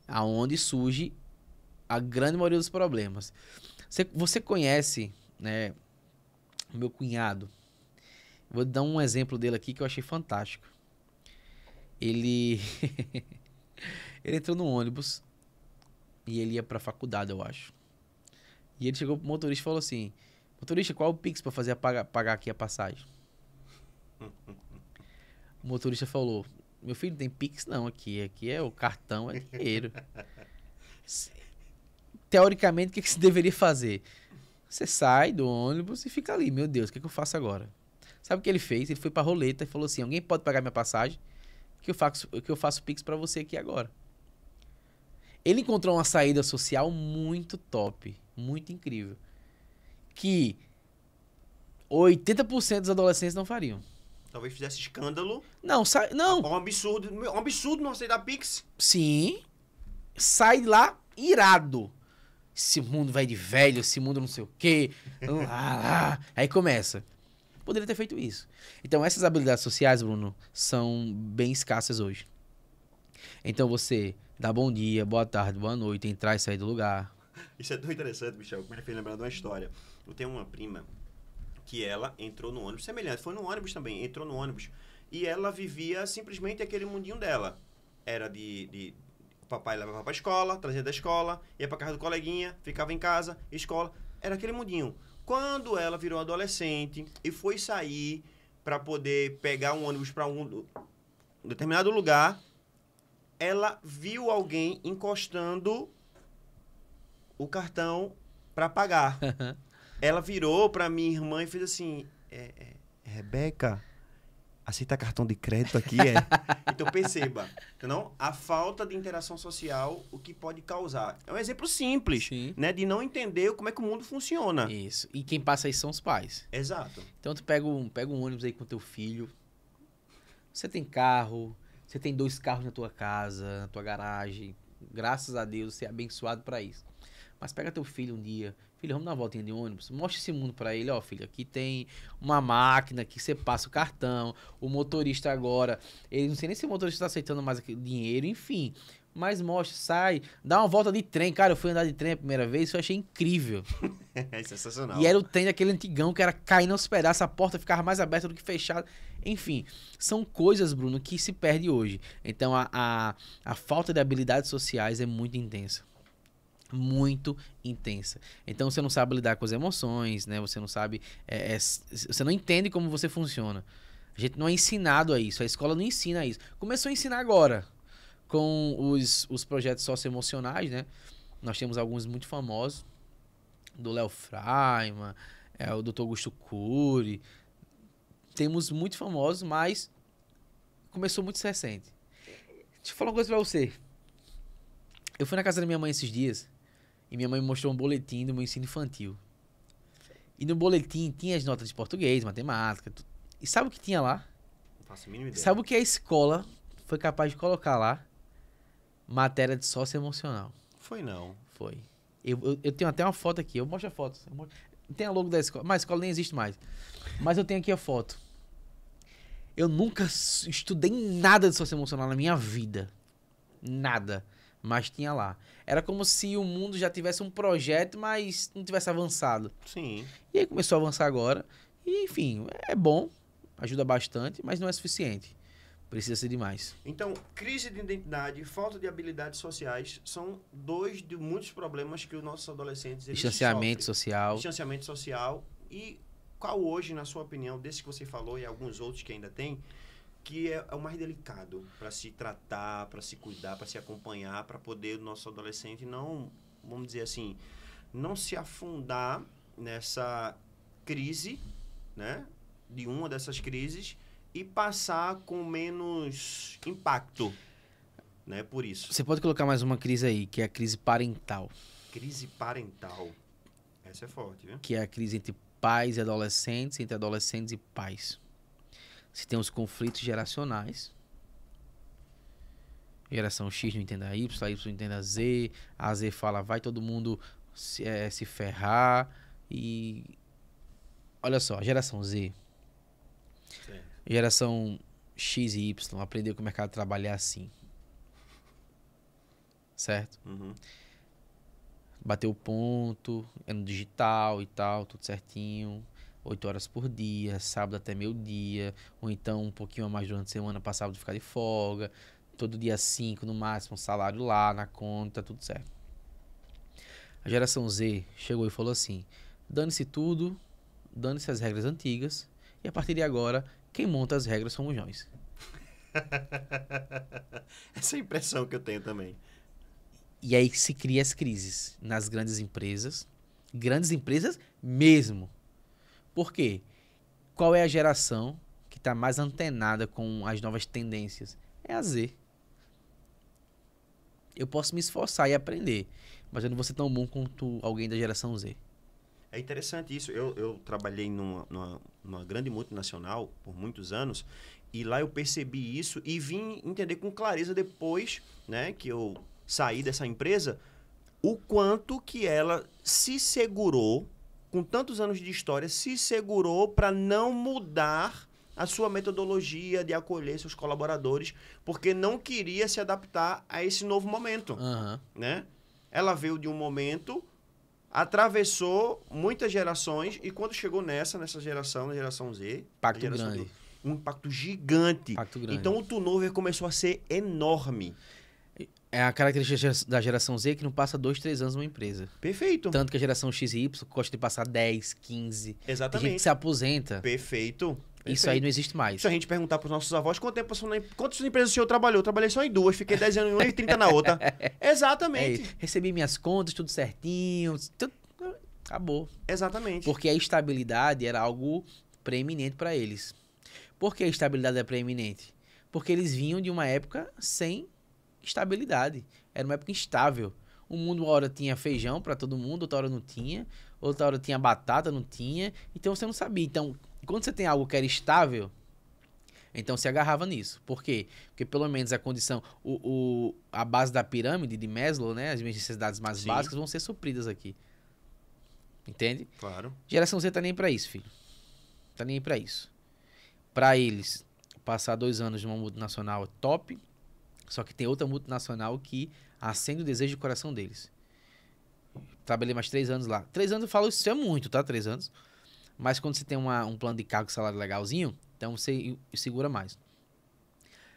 Aonde surge a grande maioria dos problemas. Você conhece, né, o meu cunhado. Vou dar um exemplo dele aqui que eu achei fantástico. Ele entrou no ônibus e ele ia pra faculdade, eu acho. E ele chegou pro motorista e falou assim, motorista, qual é o Pix pra fazer pagar aqui a passagem? O motorista falou, meu filho, tem Pix não aqui é o cartão, é dinheiro. Teoricamente, o que você deveria fazer? Você sai do ônibus e fica ali, meu Deus, o que eu faço agora? Sabe o que ele fez? Ele foi pra roleta e falou assim, alguém pode pagar minha passagem? Que eu faço Pix pra você aqui agora. Ele encontrou uma saída social muito top, muito incrível, que 80% dos adolescentes não fariam. Talvez fizesse escândalo. Não. Um absurdo não aceitar Pix. Sim, sai de lá irado. Esse mundo vai de velho, esse mundo não sei o quê. Aí começa. Poderia ter feito isso. Então, essas habilidades sociais, Bruno, são bem escassas hoje. Então, você dá bom dia, boa tarde, boa noite, entrar e sair do lugar. Isso é tão interessante, Michel, que me fez lembrar de uma história. Eu tenho uma prima que ela entrou no ônibus, semelhante, foi no ônibus também, entrou no ônibus, e ela vivia simplesmente aquele mundinho dela. Era o papai levava pra escola, trazia da escola, ia pra casa do coleguinha, ficava em casa, escola, era aquele mundinho. Quando ela virou adolescente e foi sair para poder pegar um ônibus para um determinado lugar, ela viu alguém encostando o cartão para pagar. Ela virou para minha irmã e fez assim, Rebeca, aceita cartão de crédito aqui, Então perceba, não? A falta de interação social, o que pode causar. É um exemplo simples, Sim. né? De não entender como é que o mundo funciona. Isso. E quem passa aí são os pais. Exato. Então tu pega um ônibus aí com teu filho. Você tem carro, você tem 2 carros na tua casa, na tua garagem. Graças a Deus, você é abençoado para isso. Mas pega teu filho um dia, filho, vamos dar uma voltinha de ônibus, mostra esse mundo pra ele, ó, filho, aqui tem uma máquina que você passa o cartão, o motorista agora, ele não sei nem se o motorista tá aceitando mais dinheiro, enfim, mas mostra, sai, dá uma volta de trem, cara, eu fui andar de trem a primeira vez, isso eu achei incrível. É sensacional. E era o trem daquele antigão que era caindo aos pedaços, a porta ficava mais aberta do que fechada, enfim, são coisas, Bruno, que se perde hoje. Então a falta de habilidades sociais é muito intensa. Muito intensa. Então você não sabe lidar com as emoções, né? Você não sabe, você não entende como você funciona. A gente não é ensinado a isso, a escola não ensina a isso. Começou a ensinar agora com os projetos socioemocionais, né? Nós temos alguns muito famosos, do Léo Freiman, o Dr. Augusto Cury. Temos muito famosos, mas começou muito recente. Deixa eu falar uma coisa pra você. Eu fui na casa da minha mãe esses dias e minha mãe me mostrou um boletim do meu ensino infantil. E no boletim tinha as notas de português, matemática. E sabe o que tinha lá? Não faço a mínima ideia. Sabe o que a escola foi capaz de colocar lá? Matéria de socioemocional. Foi não. Foi. Eu tenho até uma foto aqui. Eu mostro a foto. Tem a logo da escola. Mas a escola nem existe mais. Mas eu tenho aqui a foto. Eu nunca estudei nada de socioemocional na minha vida. Nada. Mas tinha lá. Era como se o mundo já tivesse um projeto, mas não tivesse avançado. Sim. E aí começou a avançar agora. E, enfim, é bom. Ajuda bastante, mas não é suficiente. Precisa ser demais. Então, crise de identidade e falta de habilidades sociais são dois de muitos problemas que os nossos adolescentes Distanciamento social. Distanciamento social. E qual hoje, na sua opinião, desse que você falou e alguns outros que ainda tem, que é o mais delicado para se tratar, para se cuidar, para se acompanhar, para poder o nosso adolescente não, vamos dizer assim, não se afundar nessa crise, né? De uma dessas crises e passar com menos impacto, né? Por isso. Você pode colocar mais uma crise aí, que é a crise parental. Crise parental. Essa é forte, viu? Que é a crise entre pais e adolescentes, entre adolescentes e pais. Você tem os conflitos geracionais. Geração X não entende a Y não entende a Z fala, vai todo mundo se ferrar. E olha só, a geração Z, Certo. geração X e Y aprendeu que o mercado de trabalho é assim. Certo? Uhum. Bateu o ponto, é no digital e tal, tudo certinho. 8 horas por dia, sábado até meio-dia, ou então um pouquinho a mais durante a semana para sábado ficar de folga. Todo dia 5 no máximo, salário lá na conta, tudo certo. A geração Z chegou e falou assim: dane-se tudo, dane-se as regras antigas, e a partir de agora, quem monta as regras somos nós. Essa é a impressão que eu tenho também. E aí se cria as crises nas grandes empresas mesmo. Por quê? Qual é a geração que está mais antenada com as novas tendências? É a Z. Eu posso me esforçar e aprender, mas eu não vou ser tão bom quanto alguém da geração Z. É interessante isso. Eu trabalhei numa grande multinacional por muitos anos e lá eu percebi isso e vim entender com clareza depois, né, que eu saí dessa empresa, o quanto que ela se segurou, com tantos anos de história, se segurou para não mudar a sua metodologia de acolher seus colaboradores, porque não queria se adaptar a esse novo momento, né? Ela veio de um momento, atravessou muitas gerações e quando chegou nessa geração, na geração Z... Impacto grande. Um impacto gigante. Impacto grande. Então o turnover começou a ser enorme. É a característica da geração Z que não passa 2, 3 anos numa empresa. Perfeito. Tanto que a geração X e Y gosta de passar 10, 15. Exatamente. Tem gente que se aposenta. Perfeito. Isso aí não existe mais. Se a gente perguntar para os nossos avós, quantas empresas o senhor trabalhou? Eu trabalhei só em 2, fiquei 10 anos em uma e 30 na outra. Exatamente. Recebi minhas contas, tudo certinho. Acabou. Exatamente. Porque a estabilidade era algo preeminente para eles. Por que a estabilidade é preeminente? Porque eles vinham de uma época sem estabilidade. Era uma época instável. O mundo, uma hora tinha feijão para todo mundo, outra hora não tinha. Outra hora tinha batata, não tinha. Então você não sabia. Então, quando você tem algo que era estável, então se agarrava nisso. Por quê? Porque pelo menos a condição, a base da pirâmide de Maslow, né, as necessidades mais básicas vão ser supridas aqui. Entende? Claro. Geração Z tá nem pra isso, filho. Tá nem pra isso. Pra eles, passar 2 anos numa multinacional é top, só que tem outra multinacional que acende o desejo do coração deles. Trabalhei mais 3 anos lá. 3 anos eu falo, isso é muito, tá? 3 anos. Mas quando você tem um plano de cargo, salário legalzinho, então você segura mais.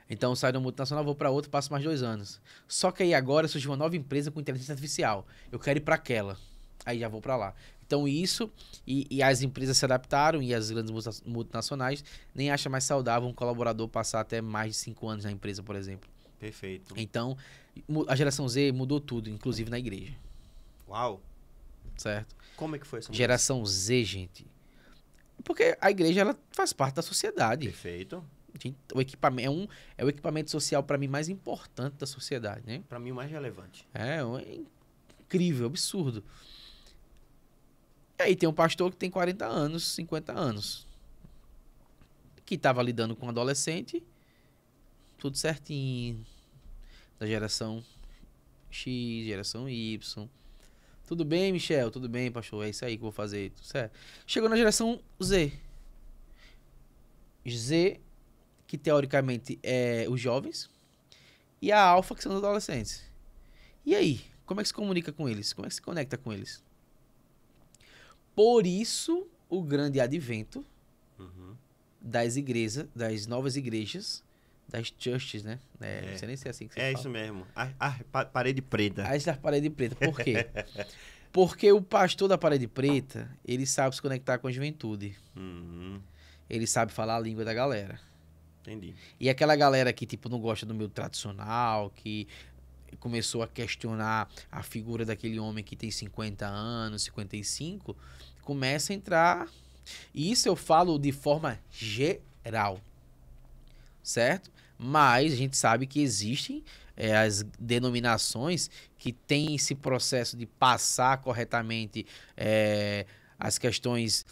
Então eu saio da multinacional, vou pra outra, passo mais 2 anos. Só que aí agora surgiu uma nova empresa com inteligência artificial. Eu quero ir pra aquela. Aí já vou pra lá. Então isso, e as empresas se adaptaram, e as grandes multinacionais nem acham mais saudável um colaborador passar até mais de 5 anos na empresa, por exemplo. Perfeito. Então, a geração Z mudou tudo, inclusive na igreja. Uau. Certo? Como é que foi essa mudança? Geração Z, gente. Porque a igreja, ela faz parte da sociedade. Perfeito. O equipamento é o equipamento social, para mim, mais importante da sociedade, né? Para mim, o mais relevante. É incrível, absurdo. E aí tem um pastor que tem 40 anos, 50 anos, que estava lidando com um adolescente, tudo certinho, da geração X, geração Y. Tudo bem, Michel? Tudo bem, pastor? É isso aí que eu vou fazer. Tudo certo. Chegou na geração Z. Z, que teoricamente é os jovens, e a alfa, que são os adolescentes. E aí? Como é que se comunica com eles? Como é que se conecta com eles? Por isso, o grande advento das igrejas, das novas igrejas, das churches, né? Não sei nem se é assim que se fala. É isso mesmo. Parede preta. As da parede preta. Por quê? Porque o pastor da parede preta, ele sabe se conectar com a juventude. Ele sabe falar a língua da galera. Entendi. E aquela galera que, tipo, não gosta do meio tradicional, que começou a questionar a figura daquele homem que tem 50 anos, 55, começa a entrar. E isso eu falo de forma geral, certo? Mas a gente sabe que existem as denominações que têm esse processo de passar corretamente as questões,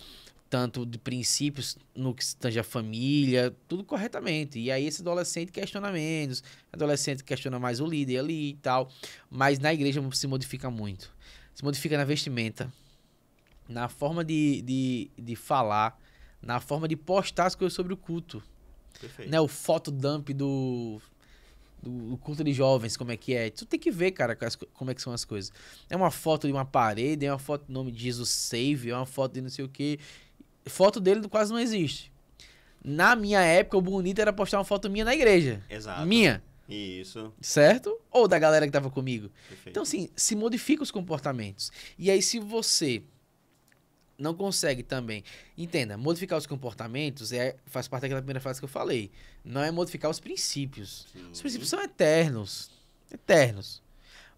tanto de princípios no que tange a família, tudo corretamente. E aí esse adolescente questiona menos, adolescente questiona mais o líder ali e tal. Mas na igreja se modifica muito. Se modifica na vestimenta, na forma de falar, na forma de postar as coisas sobre o culto. Perfeito. Né, o fotodump do culto de jovens, como é que é. Tu tem que ver, cara, como é que são as coisas. É uma foto de uma parede, é uma foto do nome de Jesus Save, é uma foto de não sei o quê. Foto dele quase não existe. Na minha época, o bonito era postar uma foto minha na igreja. Exato. Minha. Isso. Certo? Ou da galera que tava comigo. Perfeito. Então, assim, se modifica os comportamentos. E aí, se você não consegue também... Entenda, modificar os comportamentos faz parte daquela primeira frase que eu falei. Não é modificar os princípios. Sim. Os princípios são eternos. Eternos.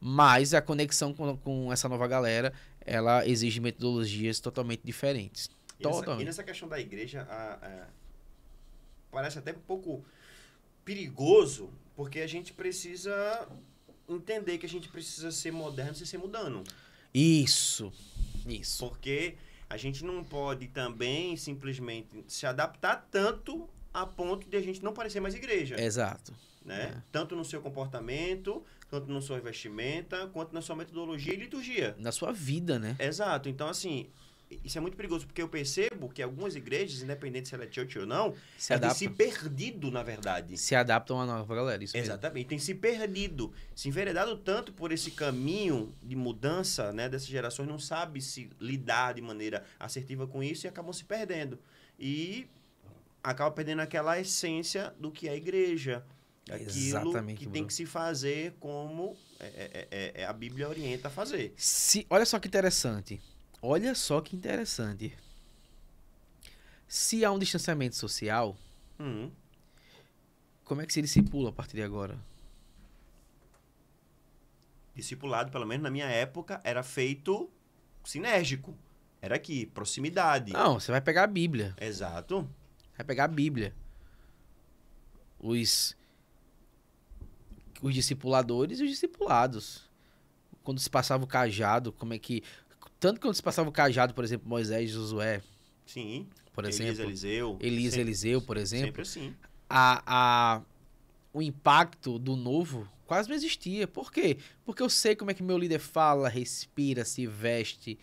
Mas a conexão com essa nova galera, ela exige metodologias totalmente diferentes. E nessa questão da igreja, parece até um pouco perigoso, porque a gente precisa entender que a gente precisa ser moderno sem ser mudando. Isso. Porque a gente não pode também simplesmente se adaptar tanto a ponto de a gente não parecer mais igreja. Exato. Né? Tanto no seu comportamento, tanto na sua vestimenta, quanto na sua metodologia e liturgia. Na sua vida, né? Exato. Então, assim, isso é muito perigoso, porque eu percebo que algumas igrejas, independente se ela é church ou não, elas têm se perdido, na verdade. Se adaptam à nova galera, isso mesmo. Exatamente, tem se perdido, se enveredado tanto por esse caminho de mudança, né, dessas gerações, não sabe se lidar de maneira assertiva com isso e acabam se perdendo. E acaba perdendo aquela essência do que é a igreja. Aquilo Exatamente, que Bruno. tem que se fazer como a Bíblia orienta a fazer. Olha só que interessante. Olha só que interessante. Se há um distanciamento social, como é que se discipula a partir de agora? Discipulado, pelo menos na minha época, era feito sinérgico. Era aqui, proximidade. Não, você vai pegar a Bíblia. Exato. Vai pegar a Bíblia. Os discipuladores e os discipulados. Quando se passava o cajado, como é que... Tanto que quando se passava o cajado, por exemplo, Moisés e Josué, Sim. por exemplo, Eliseu. Eliseu, por exemplo, Sempre assim. o impacto do novo quase não existia. Por quê? Porque eu sei como é que meu líder fala, respira, se veste.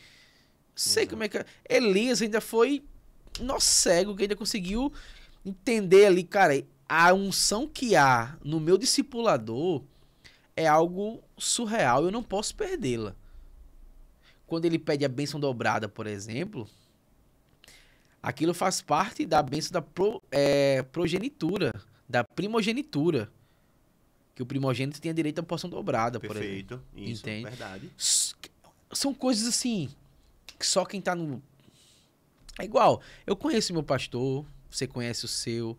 Sei como é que... Elias ainda foi cego, que ainda conseguiu entender ali, cara, a unção que há no meu discipulador é algo surreal, eu não posso perdê-la. Quando ele pede a bênção dobrada, por exemplo, aquilo faz parte da bênção da progenitura, da primogenitura. Que o primogênito tenha direito à porção dobrada, por exemplo. Perfeito. Isso, entende? verdade. São coisas assim, que só quem tá no... É igual, eu conheço meu pastor, você conhece o seu,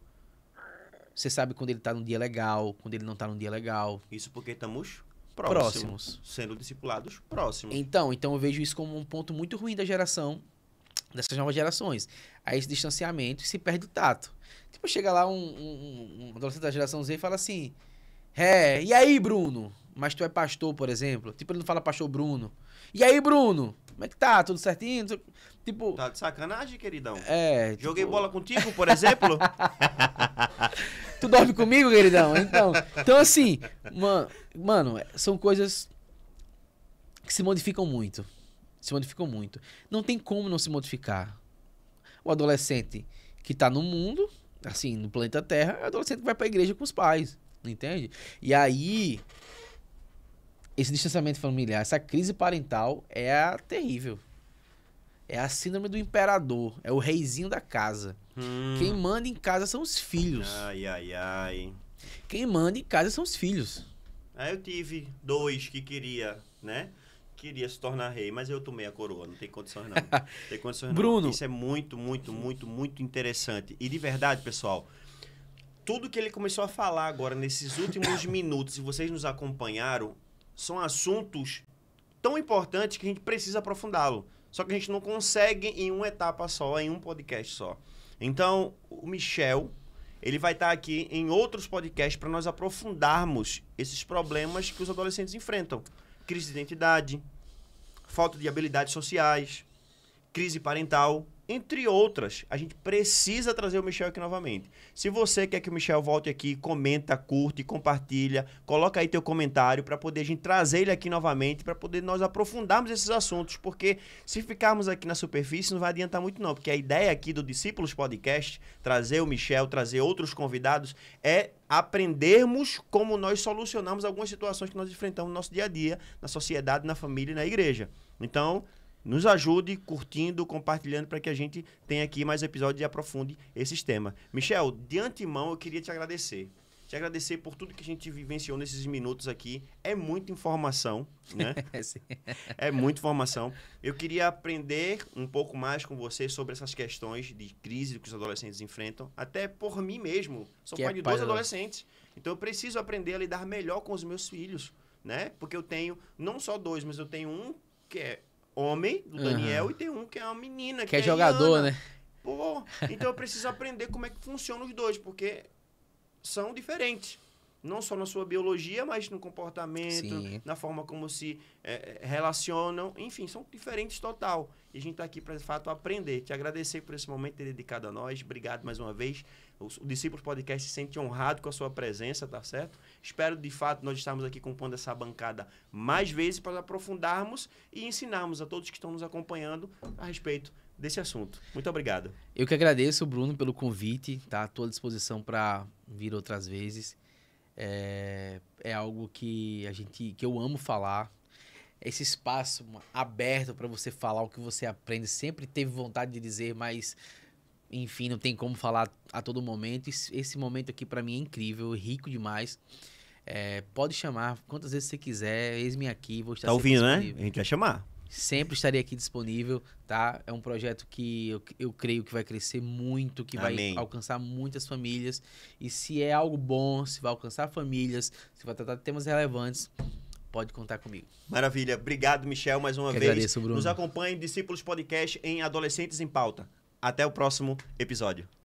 você sabe quando ele tá num dia legal, quando ele não tá num dia legal. Isso porque estamos Próximos. sendo discipulados próximos. Então eu vejo isso como um ponto muito ruim da geração, dessas novas gerações. Aí esse distanciamento e se perde o tato. Tipo, chega lá um adolescente da geração Z e fala assim, e aí, Bruno? Mas tu é pastor, por exemplo. Tipo, ele não fala pastor Bruno. E aí, Bruno? Como é que tá? Tudo certinho? Tipo... Tá de sacanagem, queridão? Tipo... Joguei bola contigo, por exemplo? Tu dorme comigo, queridão? Então assim, mano, são coisas que se modificam muito. Não tem como não se modificar. O adolescente que tá no mundo, assim, no planeta Terra, é o adolescente que vai pra igreja com os pais, entende? E aí, esse distanciamento familiar, essa crise parental é terrível. É a síndrome do imperador, é o reizinho da casa. Quem manda em casa são os filhos. Ai. Quem manda em casa são os filhos. Eu tive 2 que queria se tornar rei, mas eu tomei a coroa, não tem condições não. Bruno. Isso é muito, muito, muito, muito interessante. E de verdade, pessoal, tudo que ele começou a falar agora nesses últimos minutos, e vocês nos acompanharam, são assuntos tão importantes que a gente precisa aprofundá-lo. Só que a gente não consegue em uma etapa só, em um podcast só. Então, o Michel, ele vai estar aqui em outros podcasts para nós aprofundarmos esses problemas que os adolescentes enfrentam. Crise de identidade, falta de habilidades sociais, crise parental, entre outras. A gente precisa trazer o Michel aqui novamente. Se você quer que o Michel volte aqui, comenta, curte, compartilha, coloca aí teu comentário para poder a gente trazer ele aqui novamente, para poder nós aprofundarmos esses assuntos, porque se ficarmos aqui na superfície não vai adiantar muito não, porque a ideia aqui do Discípulos Podcast, trazer o Michel, trazer outros convidados, é aprendermos como nós solucionamos algumas situações que nós enfrentamos no nosso dia a dia, na sociedade, na família e na igreja. Então, nos ajude curtindo, compartilhando, para que a gente tenha aqui mais episódios e aprofunde esses temas. Michel, de antemão eu queria te agradecer. Te agradecer por tudo que a gente vivenciou nesses minutos aqui. É muita informação, né? É muita informação. Eu queria aprender um pouco mais com você sobre essas questões de crise que os adolescentes enfrentam. Até por mim mesmo. Sou pai de 2 adolescentes. Então eu preciso aprender a lidar melhor com os meus filhos, né? Porque eu tenho não só 2, mas eu tenho um que é homem, do Daniel, e tem um que é uma menina. Que é jogador, Ana. né? Pô, então eu preciso aprender como é que funcionam os dois, porque são diferentes. Não só na sua biologia, mas no comportamento, sim, na forma como se relacionam. Enfim, são diferentes total. E a gente está aqui para, de fato, aprender. Te agradecer por esse momento ter dedicado a nós. Obrigado mais uma vez. O Discípulos Podcast se sente honrado com a sua presença, tá certo? Espero, de fato, nós estarmos aqui compondo essa bancada mais vezes para aprofundarmos e ensinarmos a todos que estão nos acompanhando a respeito desse assunto. Muito obrigado. Eu que agradeço, Bruno, pelo convite. Tá à tua disposição para vir outras vezes. É algo que eu amo falar. Esse espaço aberto para você falar o que você aprende. Sempre teve vontade de dizer, mas enfim, não tem como falar a todo momento. Esse momento aqui para mim é incrível, rico demais. Pode chamar quantas vezes você quiser. Eis-me aqui, vou estar sempre disponível. Tá ouvindo, né? A gente vai chamar. Sempre estarei aqui disponível, tá? É um projeto que eu creio que vai crescer muito, que Amém. Vai alcançar muitas famílias. E se é algo bom, se vai alcançar famílias, se vai tratar de temas relevantes, pode contar comigo. Maravilha. Obrigado, Michel, mais uma vez. Agradeço, Bruno. Nos acompanhe, Discípulos Podcast em Adolescentes em Pauta. Até o próximo episódio.